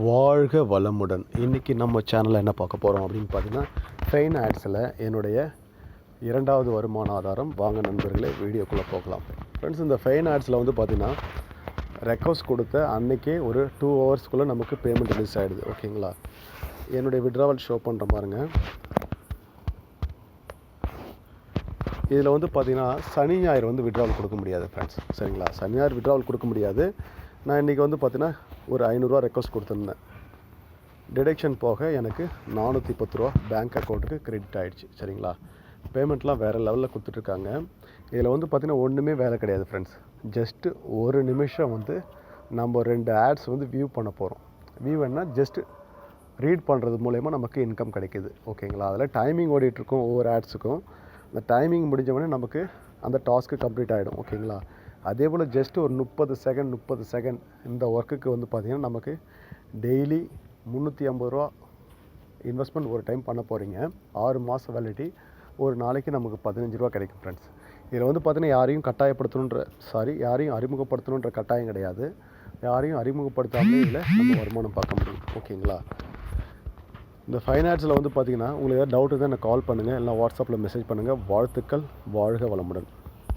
வாழ்க வளமுடன். இன்றைக்கி நம்ம சேனலில் என்ன பார்க்க போகிறோம் அப்படின்னு பார்த்தீங்கன்னா, ஃபெயின் ஆட்ஸில் என்னுடைய இரண்டாவது வருமான ஆதாரம். வாங்க நண்பர்களே, வீடியோக்குள்ளே போகலாம். ஃப்ரெண்ட்ஸ், இந்த ஃபெயின் ஆட்ஸில் வந்து பார்த்திங்கன்னா, ரெக்வஸ்ட் கொடுத்த அன்றைக்கே ஒரு 2 ஹவர்ஸ்க்குள்ளே நமக்கு பேமெண்ட் ரிலீஸ் ஆகிடுது. ஓகேங்களா? என்னுடைய விட்ராவல் ஷோ பண்ணுற பாருங்க. இதில் வந்து பார்த்திங்கன்னா, சனி ஞாயிறு வந்து விட்ராவல் கொடுக்க முடியாது ஃப்ரெண்ட்ஸ். சரிங்களா? சனி ஞாயிறு விட்ராவல் கொடுக்க முடியாது. நான் இன்றைக்கி வந்து பார்த்திங்கன்னா ஒரு 500 ரெக்வஸ்ட் கொடுத்துருந்தேன். டிடக்ஷன் போக எனக்கு 410 ரூபா பேங்க் அக்கௌண்ட்டுக்கு கிரெடிட் ஆகிடுச்சு. சரிங்களா? பேமெண்ட்லாம் வேறு லெவலில் கொடுத்துட்ருக்காங்க. இதில் வந்து பார்த்திங்கன்னா ஒன்றுமே வேலை கிடையாது ஃப்ரெண்ட்ஸ். ஜஸ்ட்டு ஒரு நிமிஷம் வந்து நம்ம 2 ஆட்ஸ் வந்து வியூ பண்ண போகிறோம். வியூன்னா ஜஸ்ட்டு ரீட் பண்ணுறது மூலயமா நமக்கு இன்கம் கிடைக்கிது. ஓகேங்களா? அதில் டைமிங் ஓடிட்டுருக்கும் ஒவ்வொரு ஆட்ஸுக்கும். அந்த டைமிங் முடிஞ்சவொடனே நமக்கு அந்த டாஸ்க்கு கம்ப்ளீட் ஆகிடும். ஓகேங்களா? அதே போல் ஜஸ்ட்டு ஒரு 30 செகண்ட் இந்த ஒர்க்குக்கு வந்து பார்த்திங்கன்னா நமக்கு டெய்லி 350 ரூபா இன்வெஸ்ட்மெண்ட் ஒரு டைம் பண்ண போகிறீங்க. 6 மாதம் வேலிடிட்டி. ஒரு நாளைக்கு நமக்கு 15 ரூபா கிடைக்கும் ஃப்ரெண்ட்ஸ். இதில் வந்து பார்த்திங்கன்னா யாரையும் அறிமுகப்படுத்தணுன்ற கட்டாயம் கிடையாது. யாரையும் அறிமுகப்படுத்தாமல் இதில் நம்ம வருமானம் பார்க்க முடியும். ஓகேங்களா? இந்த ஃபைனான்ஸில் வந்து பார்த்திங்கன்னா உங்களுக்கு ஏதாவது டவுட் இருந்தால் எனக்கு கால் பண்ணுங்கள், இல்லை வாட்ஸ்அப்பில் மெசேஜ் பண்ணுங்கள். வாழ்த்துக்கள். வாழ்க வளமுடன்.